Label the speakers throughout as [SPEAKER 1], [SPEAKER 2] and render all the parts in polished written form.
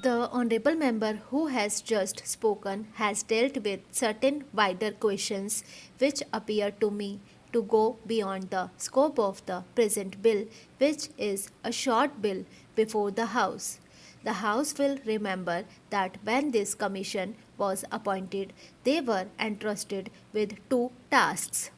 [SPEAKER 1] The honorable member who has just spoken has dealt with certain wider questions which appear to me to go beyond the scope of the present bill, which is a short bill before the House. The House will remember that when this commission was appointed, they were entrusted with two tasks.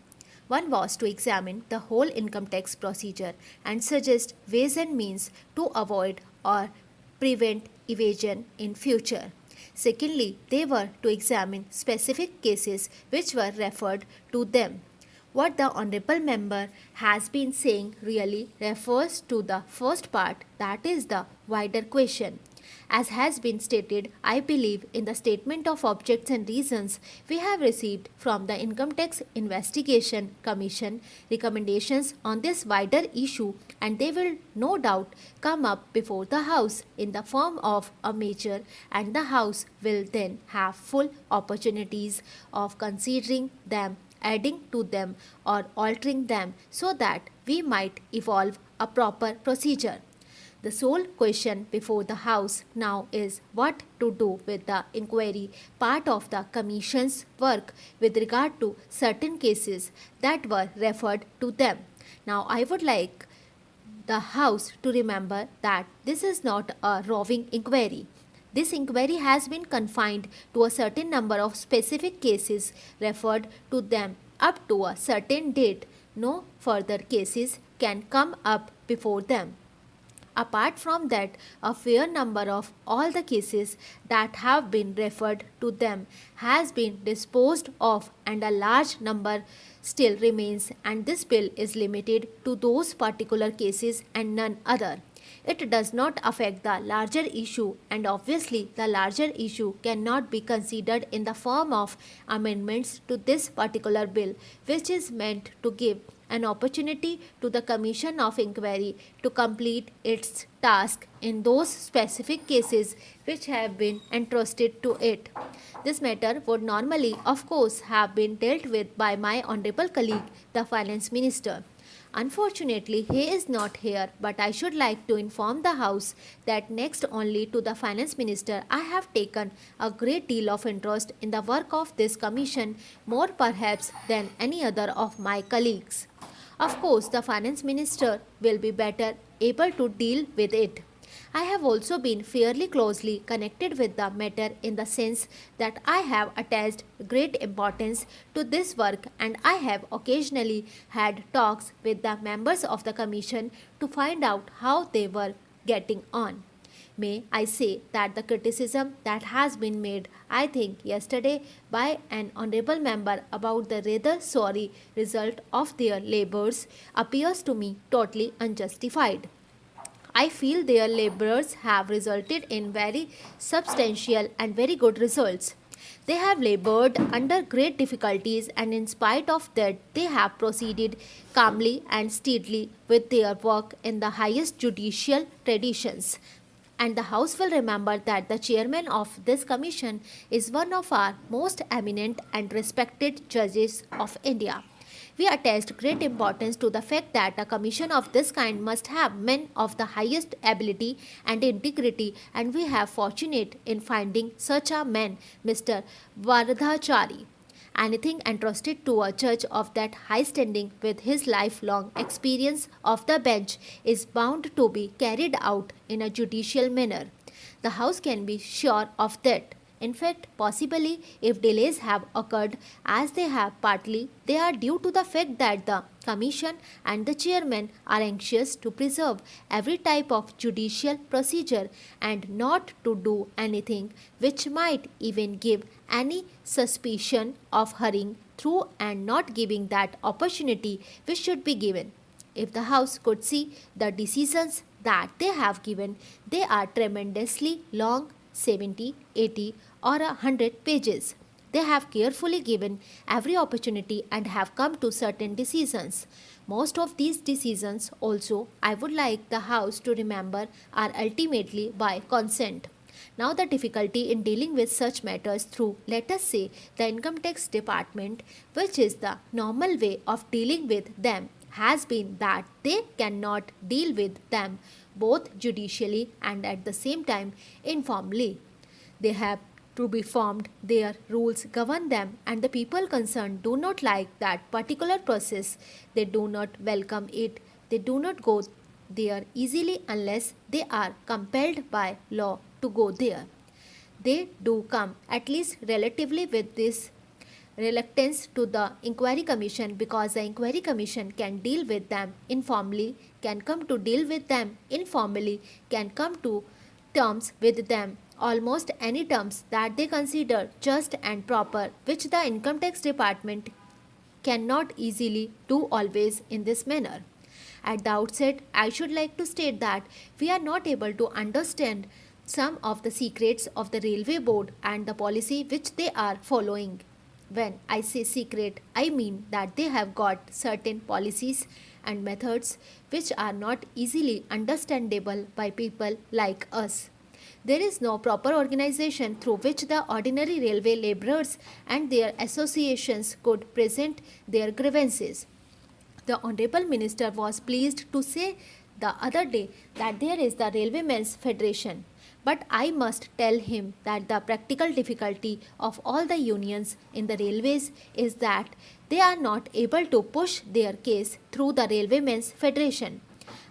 [SPEAKER 1] One was to examine the whole income tax procedure and suggest ways and means to avoid or prevent evasion in future. Secondly, they were to examine specific cases which were referred to them. What the honorable member has been saying really refers to the first part, that is the wider question. As has been stated, I believe in the statement of objects and reasons we have received from the Income Tax Investigation Commission recommendations on this wider issue, and they will no doubt come up before the House in the form of a measure, and the House will then have full opportunities of considering them, adding to them, or altering them so that we might evolve a proper procedure. The sole question before the House now is what to do with the inquiry part of the Commission's work with regard to certain cases that were referred to them. Now, I would like the House to remember that this is not a roving inquiry. This inquiry has been confined to a certain number of specific cases referred to them up to a certain date. No further cases can come up before them. Apart from that, a fair number of all the cases that have been referred to them has been disposed of, and a large number still remains, and this bill is limited to those particular cases and none other. It does not affect the larger issue, and obviously the larger issue cannot be considered in the form of amendments to this particular bill, which is meant to give an opportunity to the Commission of Inquiry to complete its task in those specific cases which have been entrusted to it. This matter would normally, of course, have been dealt with by my honorable colleague, the Finance Minister. Unfortunately, he is not here, but I should like to inform the House that next only to the Finance Minister, I have taken a great deal of interest in the work of this Commission, more perhaps than any other of my colleagues. Of course, the Finance Minister will be better able to deal with it. I have also been fairly closely connected with the matter in the sense that I have attached great importance to this work, and I have occasionally had talks with the members of the Commission to find out how they were getting on. May I say that the criticism that has been made, I think, yesterday by an honorable member about the rather sorry result of their labors appears to me totally unjustified. I feel their labors have resulted in very substantial and very good results. They have labored under great difficulties, and in spite of that, they have proceeded calmly and steadily with their work in the highest judicial traditions. And the House will remember that the chairman of this commission is one of our most eminent and respected judges of India. We attached great importance to the fact that a commission of this kind must have men of the highest ability and integrity, and we have fortunate in finding such a man, Mr. Vardhachari. Anything entrusted to a judge of that high standing with his lifelong experience of the bench is bound to be carried out in a judicial manner. The House can be sure of that. In fact, possibly, if delays have occurred, as they have partly, they are due to the fact that the Commission and the Chairman are anxious to preserve every type of judicial procedure and not to do anything which might even give any suspicion of hurrying through and not giving that opportunity which should be given. If the House could see the decisions that they have given, they are tremendously long, 70, 80 or 100 pages. They have carefully given every opportunity and have come to certain decisions. Most of these decisions also, I would like the House to remember, are ultimately by consent. Now the difficulty in dealing with such matters through, let us say, the Income Tax Department, which is the normal way of dealing with them, has been that they cannot deal with them both judicially and at the same time informally. They have to be formed, their rules govern them, and the people concerned do not like that particular process. They do not welcome it. They do not go there easily unless they are compelled by law to go there. They do come, at least relatively, with this reluctance to the inquiry commission because the inquiry commission can deal with them informally, can come to deal with them informally, can come to terms with them, almost any terms that they consider just and proper, which the income tax department cannot easily do always in this manner. At the outset, I should like to state that we are not able to understand some of the secrets of the railway board and the policy which they are following. When I say secret, I mean that they have got certain policies and methods which are not easily understandable by people like us. There is no proper organization through which the ordinary railway laborers and their associations could present their grievances. The Honorable Minister was pleased to say the other day that there is the Railwaymen's Federation. But I must tell him that the practical difficulty of all the unions in the railways is that they are not able to push their case through the Railwaymen's Federation.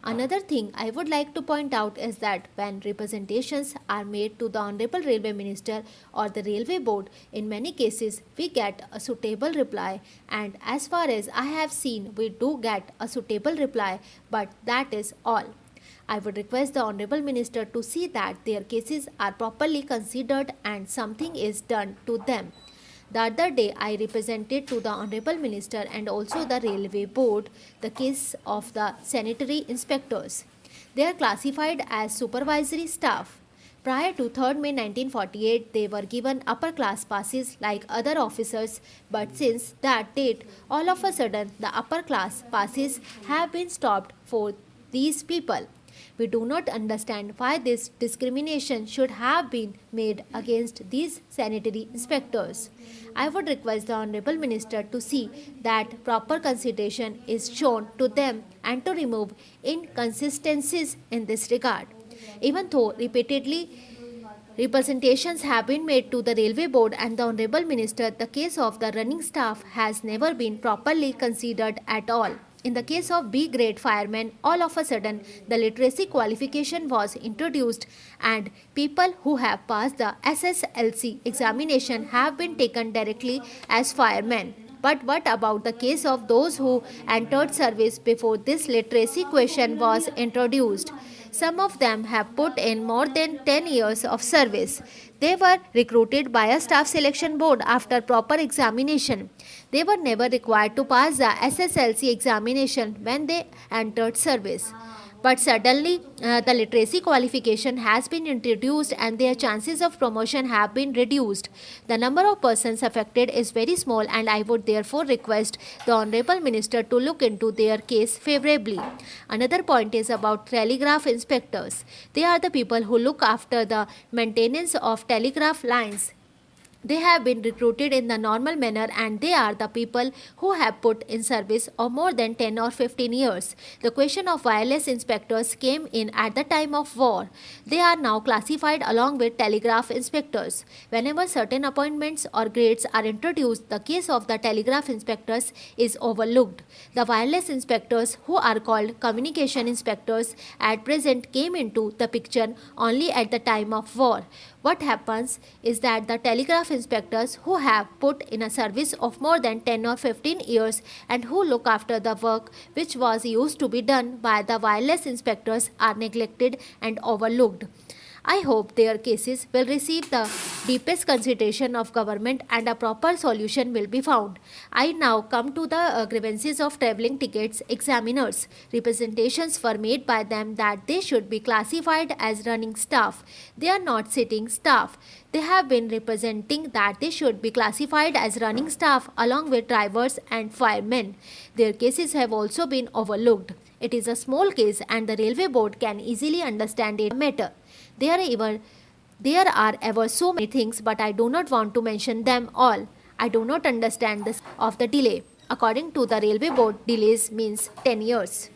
[SPEAKER 1] Another thing I would like to point out is that when representations are made to the Honorable Railway Minister or the Railway Board, in many cases we get a suitable reply, and as far as I have seen, we do get a suitable reply, but that is all. I would request the Honorable Minister to see that their cases are properly considered and something is done to them. The other day, I represented to the Honorable Minister and also the Railway Board the case of the sanitary inspectors. They are classified as supervisory staff. Prior to 3rd May 1948, they were given upper class passes like other officers, but since that date, all of a sudden, the upper class passes have been stopped for these people. We do not understand why this discrimination should have been made against these sanitary inspectors. I would request the Honorable Minister to see that proper consideration is shown to them and to remove inconsistencies in this regard. Even though repeatedly representations have been made to the Railway Board and the Honorable Minister, the case of the running staff has never been properly considered at all. In the case of B grade firemen, all of a sudden the literacy qualification was introduced and people who have passed the SSLC examination have been taken directly as firemen. But what about the case of those who entered service before this literacy question was introduced? Some of them have put in more than 10 years of service. They were recruited by a staff selection board after proper examination. They were never required to pass the SSLC examination when they entered service. But suddenly, the literacy qualification has been introduced and their chances of promotion have been reduced. The number of persons affected is very small, and I would therefore request the Honorable Minister to look into their case favorably. Another point is about telegraph inspectors. They are the people who look after the maintenance of telegraph lines. They have been recruited in the normal manner and they are the people who have put in service of more than 10 or 15 years. The question of wireless inspectors came in at the time of war. They are now classified along with telegraph inspectors. Whenever certain appointments or grades are introduced, the case of the telegraph inspectors is overlooked. The wireless inspectors, who are called communication inspectors, at present came into the picture only at the time of war. What happens is that the telegraph inspectors who have put in a service of more than 10 or 15 years and who look after the work which was used to be done by the wireless inspectors are neglected and overlooked. I hope their cases will receive the deepest consideration of government and a proper solution will be found. I now come to the grievances of travelling tickets examiners. Representations were made by them that they should be classified as running staff. They are not sitting staff. They have been representing that they should be classified as running staff along with drivers and firemen. Their cases have also been overlooked. It is a small case and the Railway Board can easily understand it matter. There are ever so many things, but I do not want to mention them all. I do not understand this of the delay. According to the Railway Board, delays means 10 years.